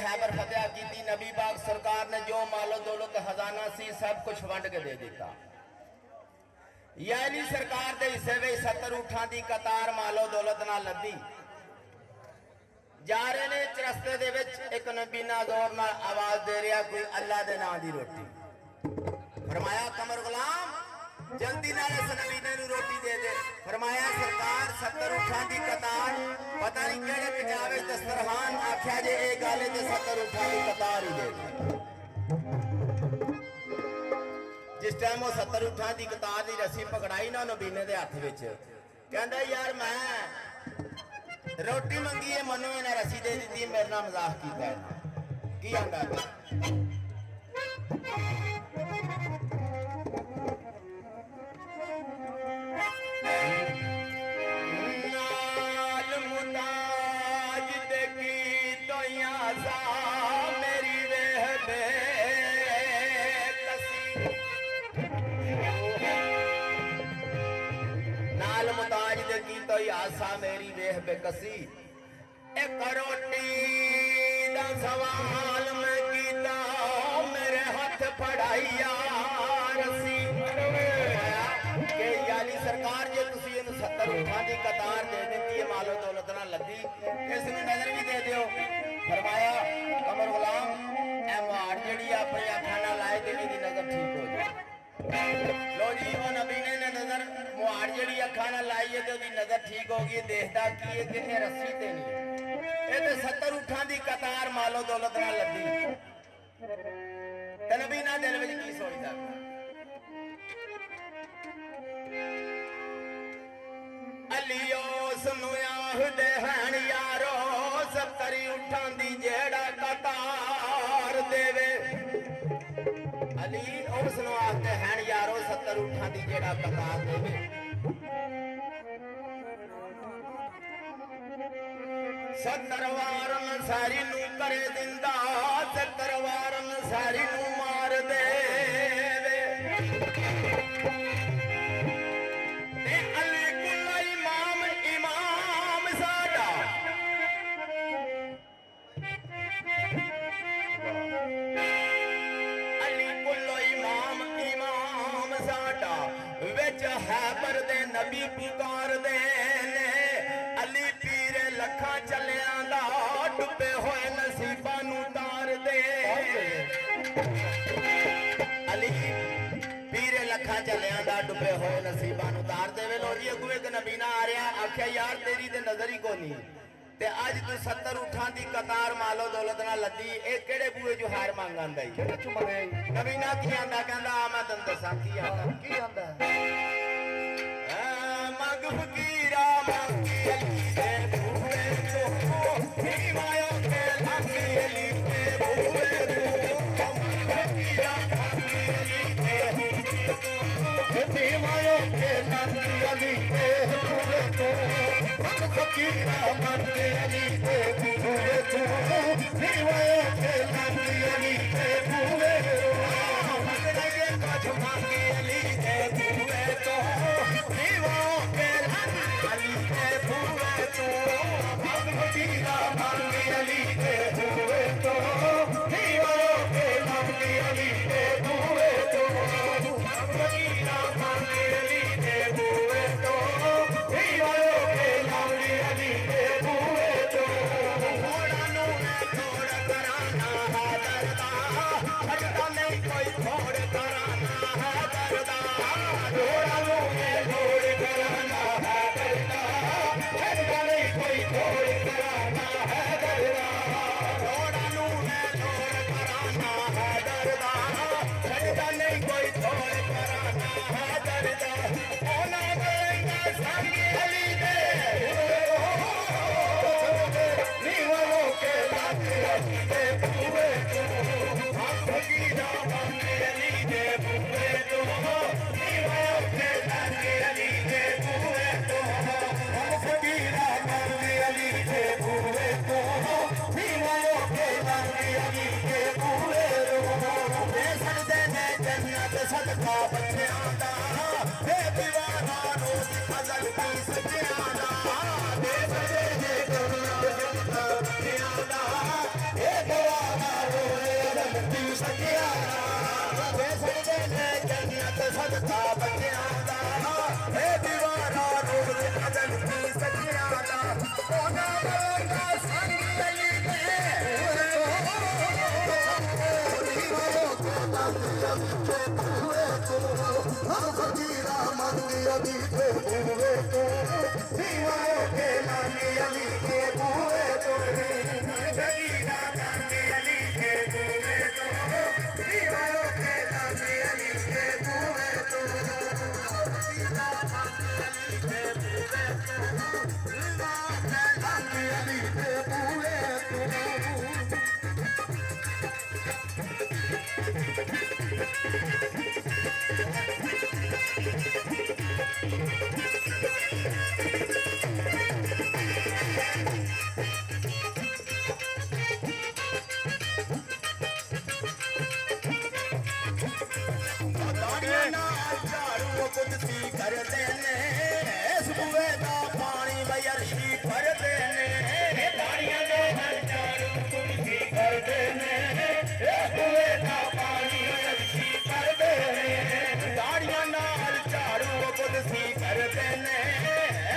Haber फतेह की। नबी पाक सरकार ने जो मालो दौलत खजाना सी सब कुछ वंड के दे दिता। यानी सरकार के हिस्से में 70 ऊँटां की कतार मालो दौलत नाल लदी जा रहे ने। रस्ते दे विच एक नबीना जोर नाल आवाज दे रहा, कोई अल्लाह दे नाम दी रोटी। फरमाया कमर गुलाम जल्दी नाल इस नबीने नूं रोटी दे दे। फरमाया सरकार 70 ऊँटां की कतार, पता नहीं केड़े पिजावे दस्तरखान आख्या जे ये गल ते 70 ऊँटां की कतार ही दे दे। जिस टाइम वो 70 ऊँटां की कतार की रस्सी पकड़ाई ना नबीने के हथ विच, कहंदा यार मैं रोटी मंगी है, मनु इन्हें रस्सी दे दी, मेरे नाल मजाक कीता है। की आंदा आसा मेरी वेह बेकसी। एक रोटी दा सवाल मैं कीता, मेरे हाथ फड़ाइया रसी। के यानी सरकार जे तुसी इहनूं 70 ऊँटां दी कतार दे दित्ती है, मालो दौलत नाल लदी, इस नूं नजर भी दे दिओ। फरमाया कमर गुलाम ए मुहाड़ जिहड़ी अपनी अखां नाल लाए देने दी नजर ठीक हो जाए। लो जी वो नबीने ने नजर मुहाड़ जिहड़ी अखां नाल लाई है ते ओदी नजर ठीक हो गई। देखदा की है कि ये रस्सी ते नहीं, ये ते 70 ऊँटां दी कतार मालो दौलत नाल लदी। ते नबीना दिल विच की सोचदा, अलियो सुनो आखदे हन यारो 70 ऊँटां दी जेड़ा कतार देवे। अली उसनों आखते हैं यारो 70 ऊँटां दी जेड़ा कतार देवे। सत्तर वारन सारी नू करे दिंदा, 70 वारन सारी नू मार देवे। ते अली कुल्ला इमाम इमाम साडा, अली कुल्लो इमाम इमाम साडा, विच हैबर दे नबी पुकार दे ने। अली पीरे लखा चलियां दा डुबे होए नसीबां नू तार दे। अली पीरे लखा चलियां दा डुबे होए नसीबां नू तार देवे। लोरी अगू एक नबीना आ रहा, आख्या यार तेरी ते नजर ही कोनी ते अज तू 70 ऊँटां दी कतार मालो दौलत नाल लदी, ए केड़े बूए जो हार मंग आंदा ही। नबीना की आंदा, कहंदा आ मैं तैनूं दसां की आंदा। की आंदा मंग फकीरा मंगी अली दे बूए तो, नीवायो के लागी अली दे बूए तो। फकीरा मंगी अली दे बूए तो, नीवायो के लागी अली दे बूए तो। फकीरा मंगी अली दे बूए तो, नीवायो के लागी अली दे बूए तो। मंगने कुछ मंगी अली दे बूए तो, नीवायो के अली दे बूए तो। फकीरा मंगी अली दे बूए तो, नीवायो के लागी अली दे बूए तो। फकीरा मंगी अली दे बूए तो, नीवायो के लागी अली दे बूए तो। थोड़ा नू थोड़ कराना है दरदा, हटता नहीं कोई थोड़ कराना है दरदा। थोड़ा नू थोड़ कराना है दरदा, हटता नहीं कोई थोड़ कराना है दरदा। थोड़ा नू थोड़ कराना है दरदा, हटता नहीं कोई थोड़ कराना है दरदा। ओना करेंगे संगी अली दे नीवालों के लागे अली दे बूए तो। फकीरा मंगी अली दे बूए तो, नीवालों के लागे अली दे बूए तो। फकीरा मंगी अली दे बूए तो, नीवालों के लागे अली दे बूए तो। सड़दे ने जन्नत सदका बच्चियां दा, हे दीवाना रोज फजल की सच्चियां दा। दे सड़दे ने जन्नत सदका बच्चियां दा, हे दीवाना ਅਲੀ ਦੇ ਬੂਹੇ ਤੋਂ ਹਮ ਫਕੀਰਾ ਮੰਗੀ ਅਲੀ ਦੇ ਬੂਹੇ ਤੋਂ ਨੀਵਾਂ ਹੋ ਕੇ ਲੰਘ ਅਲੀ ਦੇ ਬੂਹੇ ਤੋਂ ਫਕੀਰਾ ਮੰਗੀ ਅਲੀ ਦੇ ਬੂਹੇ ਤੋਂ ਨੀਵਾਂ ਹੋ ਕੇ ਲੰਘ ਅਲੀ ਦੇ ਬੂਹੇ ਤੋਂ ਫਕੀਰਾ ਮੰਗੀ ਅਲੀ ਦੇ ਬੂਹੇ ਤੋਂ ਨੀਵਾਂ ਹੋ ਕੇ ਲੰਘ ਅਲੀ ਦੇ ਬੂਹੇ ਤੋਂ ਕੁਦਸੀ ਕਰਦੇ ਨੇ ਇਸ ਬੂਹੇ ਦਾ ਪਾਣੀ ਬਈ ਅਰਸ਼ੀ ਭਰਦੇ ਨੇ ਦਾੜੀਆਂ ਦੇ ਹਜ਼ਾਰੂ ਕੁਦਸੀ ਕਰਦੇ ਨੇ ਇਸ ਬੂਹੇ ਦਾ ਪਾਣੀ ਅਰਸ਼ੀ ਭਰਦੇ ਨੇ ਦਾੜੀਆਂ ਨਾਲ ਝਾੜੂ ਕੁਦਸੀ ਕਰਦੇ ਨੇ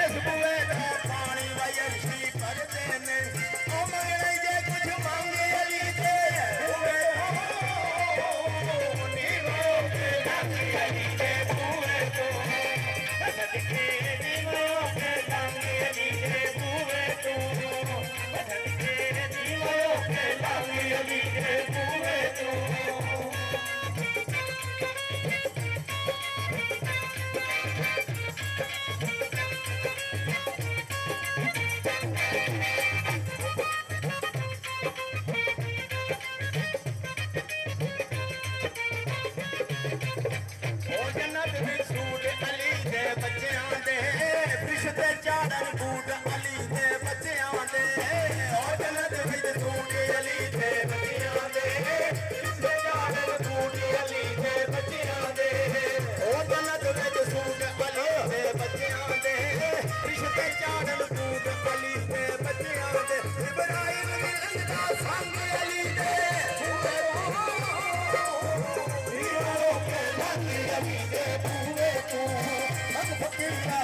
ਇਸ ਬੂਹੇ ਦਾ ਪਾਣੀ ਬਈ ਅਰਸ਼ੀ ਭਰਦੇ ਨੇ ਉਹ ਮੰਗਣੇ ਜੇ ਕੁਝ ਮੰਗੇ ਅਲੀ ਦੇ ਬੂਹੇ ਤੋਂ ਨੀਵਾਂ ਕੇ ਲੰਘ ਅਲੀ ਦੇ ਬੂਹੇ ਤੋਂ ਸਦਕੇ ਨੀਵਾਂ ਕੇ ਲੰਘ ਅਲੀ ਦੇ ਬੂਹੇ ਤੋਂ ਸਦਕੇ ਨੀਵਾਂ ਕੇ ਲੰਘ ਅਲੀ ਦੇ ਬੂਹੇ ਤੋਂ ਉਹ ਜੰਨਤ ਵਿੱਚ ਸੂਟ ਅਲੀ ਦੇ ਬੱਚਿਆਂ ਦੇ ਰਿਸ਼ਤੇ ਚਾੜਨ ਬੂਟ ਅਲੀ ਦੇ ਬੱਚਿਆਂ ਦੇ ਉਹ ਜੰਨਤ ਵਿੱਚ ਸੂਟ ਅਲੀ ਦੇ ਬੱਚਿਆਂ ਦੇ ਰਿਸ਼ਤੇ ਚਾੜਨ ਬੂਟ ਅਲੀ ਦੇ ਬੱਚਿਆਂ ਦੇ ਉਹ ਜੰਨਤ ਵਿੱਚ ਸੂਟ ਅਲੀ ਦੇ ਬੱਚਿਆਂ ਦੇ ਰਿਸ਼ਤੇ ਚਾੜਨ ਬੂਟ ਅਲੀ ਦੇ ਬੱਚਿਆਂ ਦੇ ਇਬਰਾਹੀਮ ਮਿਲਨ ਦਾ ਸੰਗ ਅਲੀ ਦੇ ਅਲੀ ਦੇ ਬੂਹੇ ਤੋਂ ਹਮ ਫਕੀਰਾ